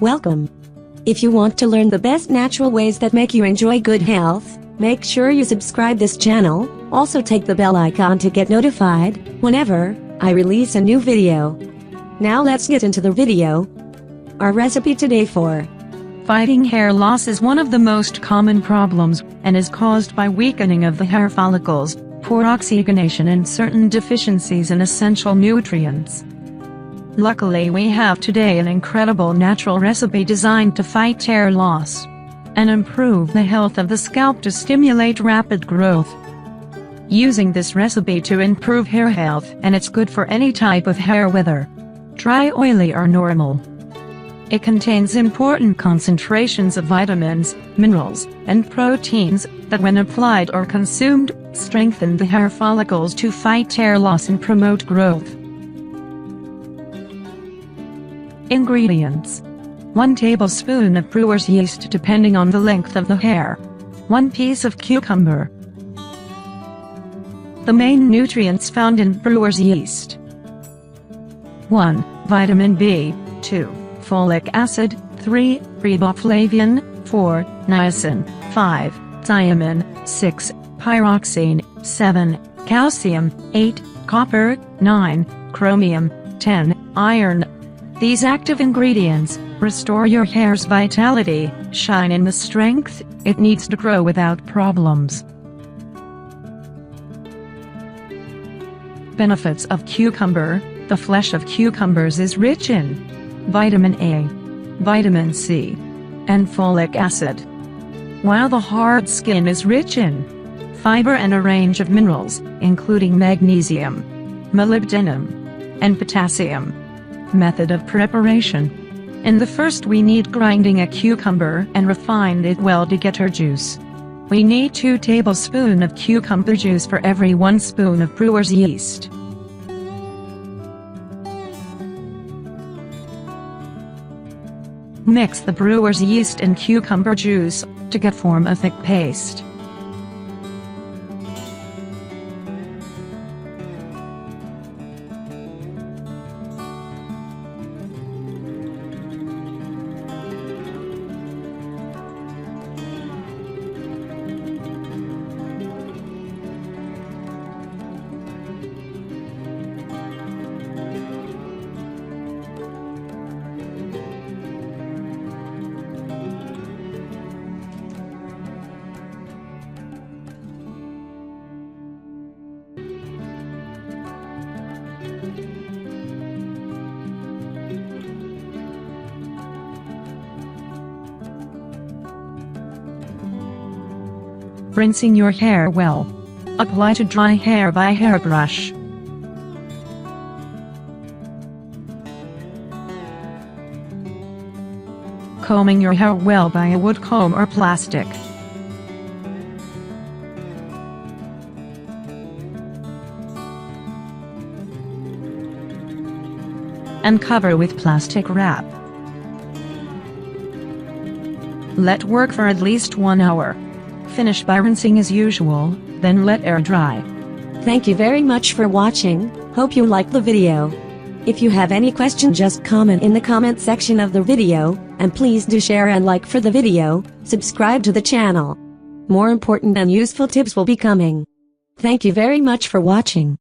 Welcome. If you want to learn the best natural ways that make you enjoy good health, make sure you subscribe this channel. Also take the bell icon to get notified whenever I release a new video. Now let's get into the video. Our recipe today for fighting hair loss is one of the most common problems, and is caused by weakening of the hair follicles, poor oxygenation and certain deficiencies in essential nutrients. Luckily we have today an incredible natural recipe designed to fight hair loss and improve the health of the scalp to stimulate rapid growth. Using this recipe to improve hair health, and it's good for any type of hair, whether dry, oily or normal. It contains important concentrations of vitamins, minerals, and proteins that when applied or consumed, strengthen the hair follicles to fight hair loss and promote growth. Ingredients: 1 tablespoon of brewer's yeast depending on the length of the hair. 1 piece of cucumber. The main nutrients found in brewer's yeast: 1. Vitamin B, 2. Folic acid, 3. Riboflavin, 4. Niacin, 5. Thiamine, 6. Pyroxene, 7. Calcium, 8. Copper, 9. Chromium, 10. Iron. These active ingredients restore your hair's vitality, shine and the strength it needs to grow without problems. Benefits of cucumber: the flesh of cucumbers is rich in vitamin A, vitamin C, and folic acid, while the hard skin is rich in fiber and a range of minerals, including magnesium, molybdenum, and potassium. Method of preparation: in the first we need grinding a cucumber and refine it well to get her juice. We need 2 tablespoons of cucumber juice for every 1 spoon of brewer's yeast. Mix the brewer's yeast and cucumber juice to form a thick paste. Rinsing your hair well. Apply to dry hair by hairbrush. Combing your hair well by a wood comb or plastic. And cover with plastic wrap. Let work for at least 1 hour. Finish by rinsing as usual, then let air dry. Thank you very much for watching. Hope you liked the video. If you have any question, just comment in the comment section of the video, and please do share and like for the video. Subscribe to the channel. More important and useful tips will be coming. Thank you very much for watching.